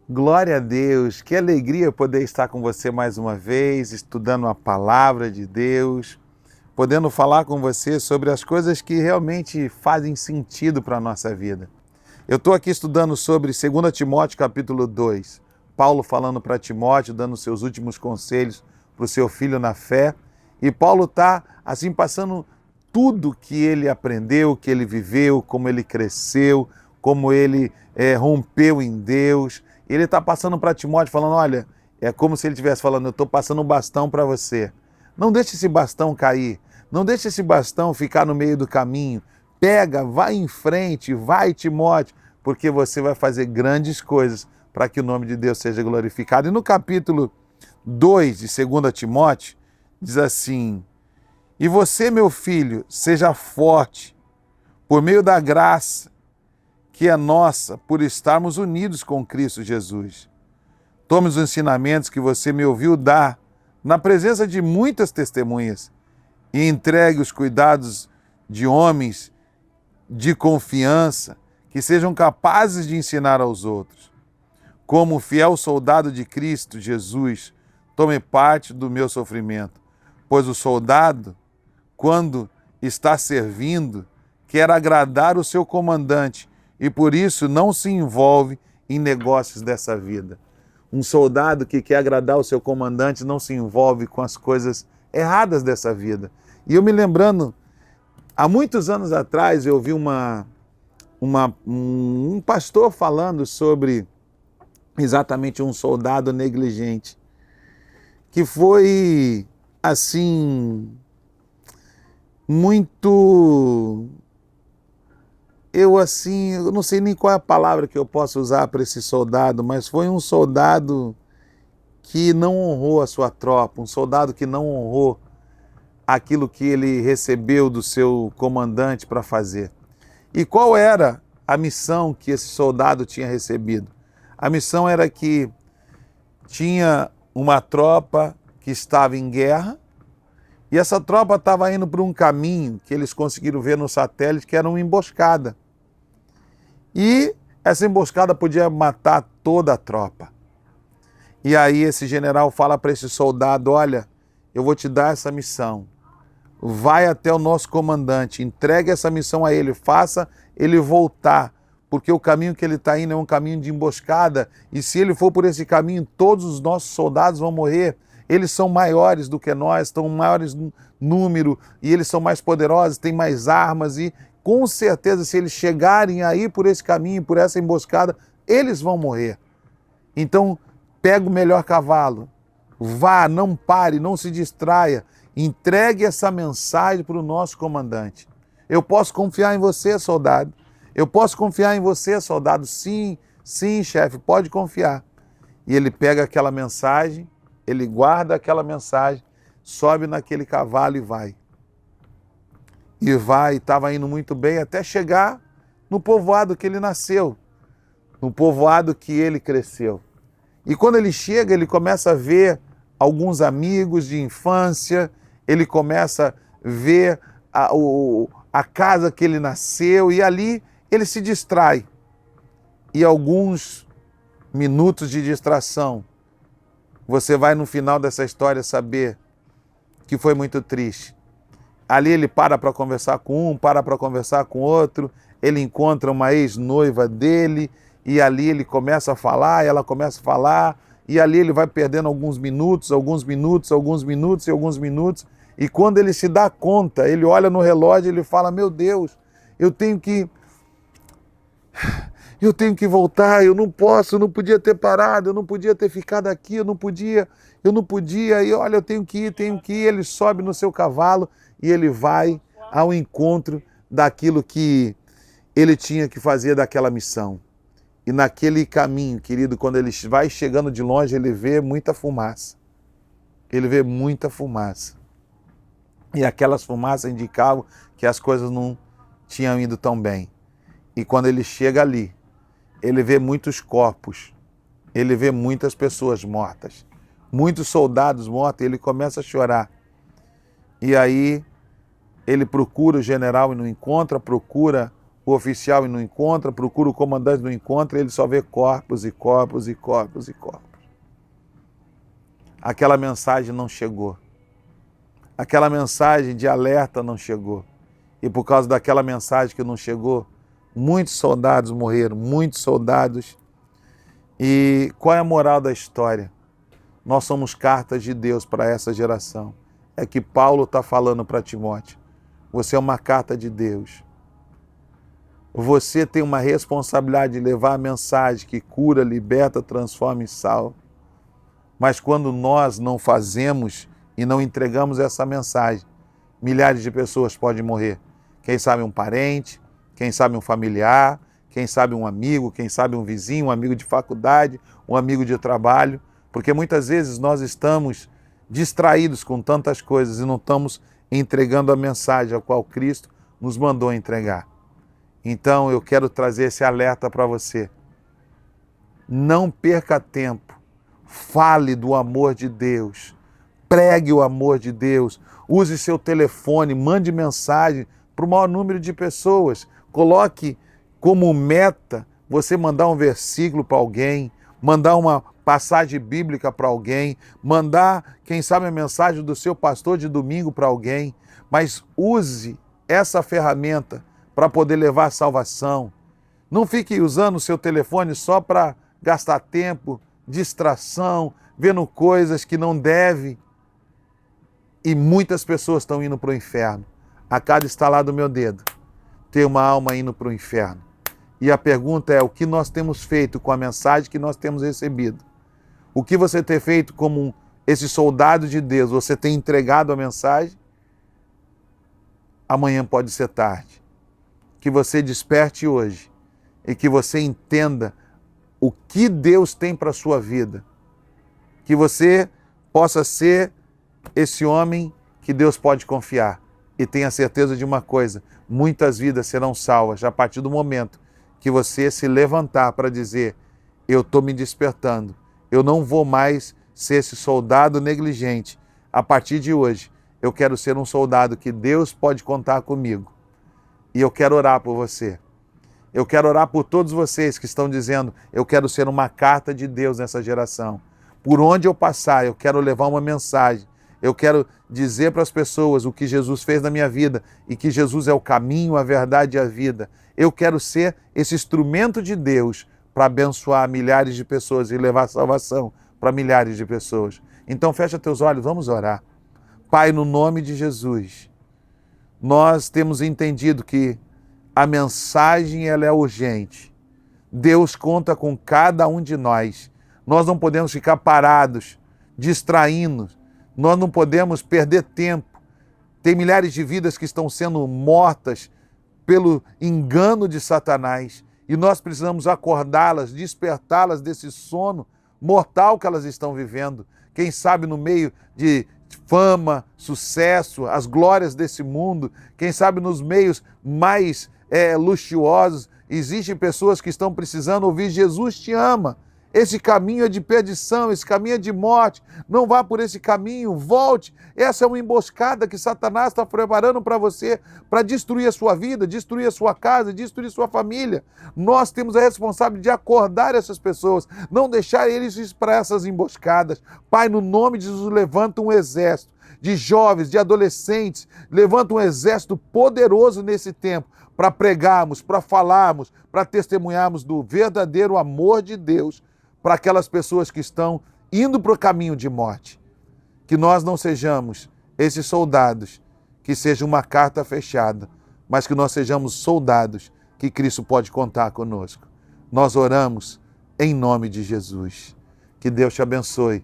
Glória a Deus, que alegria poder estar com você mais uma vez, estudando a palavra de Deus, podendo falar com você sobre as coisas que realmente fazem sentido para a nossa vida. Eu estou aqui estudando sobre 2 Timóteo capítulo 2, Paulo falando para Timóteo, dando seus últimos conselhos para o seu filho na fé, e Paulo está assim passando tudo que ele aprendeu, que ele viveu, como ele cresceu, como ele rompeu em Deus. Ele está passando para Timóteo falando, olha, é como se ele estivesse falando, eu estou passando um bastão para você. Não deixe esse bastão cair, não deixe esse bastão ficar no meio do caminho. Pega, vai em frente, vai Timóteo, porque você vai fazer grandes coisas para que o nome de Deus seja glorificado. E no capítulo 2 de 2 Timóteo, diz assim, e você, meu filho, seja forte, por meio da graça que é nossa, por estarmos unidos com Cristo Jesus. Tome os ensinamentos que você me ouviu dar, na presença de muitas testemunhas, e entregue os cuidados de homens de confiança, que sejam capazes de ensinar aos outros. Como fiel soldado de Cristo Jesus, tome parte do meu sofrimento, pois o soldado, quando está servindo, quer agradar o seu comandante e por isso não se envolve em negócios dessa vida. Um soldado que quer agradar o seu comandante não se envolve com as coisas erradas dessa vida. E eu me lembrando, há muitos anos atrás eu vi um pastor falando sobre exatamente um soldado negligente, que foi assim, muito... Eu não sei nem qual é a palavra que eu posso usar para esse soldado, mas foi um soldado que não honrou a sua tropa, um soldado que não honrou aquilo que ele recebeu do seu comandante para fazer. E qual era a missão que esse soldado tinha recebido? A missão era que tinha uma tropa que estava em guerra, e essa tropa estava indo por um caminho que eles conseguiram ver no satélite, que era uma emboscada. E essa emboscada podia matar toda a tropa. E aí esse general fala para esse soldado, olha, eu vou te dar essa missão. Vai até o nosso comandante, entregue essa missão a ele, faça ele voltar, porque o caminho que ele está indo é um caminho de emboscada, e se ele for por esse caminho, todos os nossos soldados vão morrer. Eles são maiores do que nós, estão maiores no número, e eles são mais poderosos, têm mais armas, e com certeza, se eles chegarem aí por esse caminho, por essa emboscada, eles vão morrer. Então, pega o melhor cavalo, vá, não pare, não se distraia, entregue essa mensagem para o nosso comandante. Eu posso confiar em você, soldado. Eu posso confiar em você, soldado. Sim, sim, chefe, pode confiar. E ele pega aquela mensagem, ele guarda aquela mensagem, sobe naquele cavalo e vai. E vai, estava indo muito bem até chegar no povoado que ele nasceu, no povoado que ele cresceu. E quando ele chega, ele começa a ver alguns amigos de infância, ele começa a ver a casa que ele nasceu, e ali ele se distrai. E alguns minutos de distração, você vai no final dessa história saber que foi muito triste. Ali ele para conversar com um, para conversar com outro, ele encontra uma ex-noiva dele, e ali ele começa a falar, ela começa a falar, e ali ele vai perdendo alguns minutos, e quando ele se dá conta, ele olha no relógio e ele fala, meu Deus, eu tenho que voltar, eu não posso, eu não podia ter parado, eu não podia ter ficado aqui, eu não podia, e olha, eu tenho que ir, ele sobe no seu cavalo e ele vai ao encontro daquilo que ele tinha que fazer, daquela missão. E naquele caminho, querido, quando ele vai chegando de longe, ele vê muita fumaça. Ele vê muita fumaça. E aquelas fumaças indicavam que as coisas não tinham ido tão bem. E quando ele chega ali, ele vê muitos corpos, ele vê muitas pessoas mortas, muitos soldados mortos, e ele começa a chorar. E aí ele procura o general e não encontra, procura o oficial e não encontra, procura o comandante e não encontra, ele só vê corpos e corpos e corpos e corpos. Aquela mensagem não chegou. Aquela mensagem de alerta não chegou. E por causa daquela mensagem que não chegou, muitos soldados morreram, muitos soldados. E qual é a moral da história? Nós somos cartas de Deus para essa geração. É que Paulo está falando para Timóteo. Você é uma carta de Deus. Você tem uma responsabilidade de levar a mensagem que cura, liberta, transforma e salva. Mas quando nós não fazemos e não entregamos essa mensagem, milhares de pessoas podem morrer. Quem sabe um parente, quem sabe um familiar, quem sabe um amigo, quem sabe um vizinho, um amigo de faculdade, um amigo de trabalho. Porque muitas vezes nós estamos distraídos com tantas coisas e não estamos entregando a mensagem a qual Cristo nos mandou entregar. Então eu quero trazer esse alerta para você. Não perca tempo. Fale do amor de Deus. Pregue o amor de Deus. Use seu telefone, mande mensagem para o maior número de pessoas. Coloque como meta você mandar um versículo para alguém, mandar uma passagem bíblica para alguém, mandar, quem sabe, a mensagem do seu pastor de domingo para alguém. Mas use essa ferramenta para poder levar a salvação. Não fique usando o seu telefone só para gastar tempo, distração, vendo coisas que não deve. E muitas pessoas estão indo para o inferno. A cada estalar do meu dedo tem uma alma indo para o inferno. E a pergunta é, o que nós temos feito com a mensagem que nós temos recebido? O que você tem feito como esse soldado de Deus? Você tem entregado a mensagem? Amanhã pode ser tarde. Que você desperte hoje e que você entenda o que Deus tem para a sua vida. Que você possa ser esse homem que Deus pode confiar. E tenha certeza de uma coisa, muitas vidas serão salvas a partir do momento que você se levantar para dizer, eu estou me despertando, eu não vou mais ser esse soldado negligente. A partir de hoje, eu quero ser um soldado que Deus pode contar comigo. E eu quero orar por você. Eu quero orar por todos vocês que estão dizendo, eu quero ser uma carta de Deus nessa geração. Por onde eu passar, eu quero levar uma mensagem. Eu quero dizer para as pessoas o que Jesus fez na minha vida e que Jesus é o caminho, a verdade e a vida. Eu quero ser esse instrumento de Deus para abençoar milhares de pessoas e levar salvação para milhares de pessoas. Então fecha teus olhos, vamos orar. Pai, no nome de Jesus, nós temos entendido que a mensagem ela é urgente. Deus conta com cada um de nós. Nós não podemos ficar parados, distraindo. Nós não podemos perder tempo. Tem milhares de vidas que estão sendo mortas pelo engano de Satanás. E nós precisamos acordá-las, despertá-las desse sono mortal que elas estão vivendo. Quem sabe no meio de fama, sucesso, as glórias desse mundo. Quem sabe nos meios mais luxuosos. Existem pessoas que estão precisando ouvir Jesus te ama. Esse caminho é de perdição, esse caminho é de morte. Não vá por esse caminho, volte. Essa é uma emboscada que Satanás está preparando para você, para destruir a sua vida, destruir a sua casa, destruir a sua família. Nós temos a responsabilidade de acordar essas pessoas, não deixar eles ir para essas emboscadas. Pai, no nome de Jesus, levanta um exército de jovens, de adolescentes, levanta um exército poderoso nesse tempo, para pregarmos, para falarmos, para testemunharmos do verdadeiro amor de Deus, para aquelas pessoas que estão indo para o caminho de morte. Que nós não sejamos esses soldados, que seja uma carta fechada, mas que nós sejamos soldados que Cristo pode contar conosco. Nós oramos em nome de Jesus. Que Deus te abençoe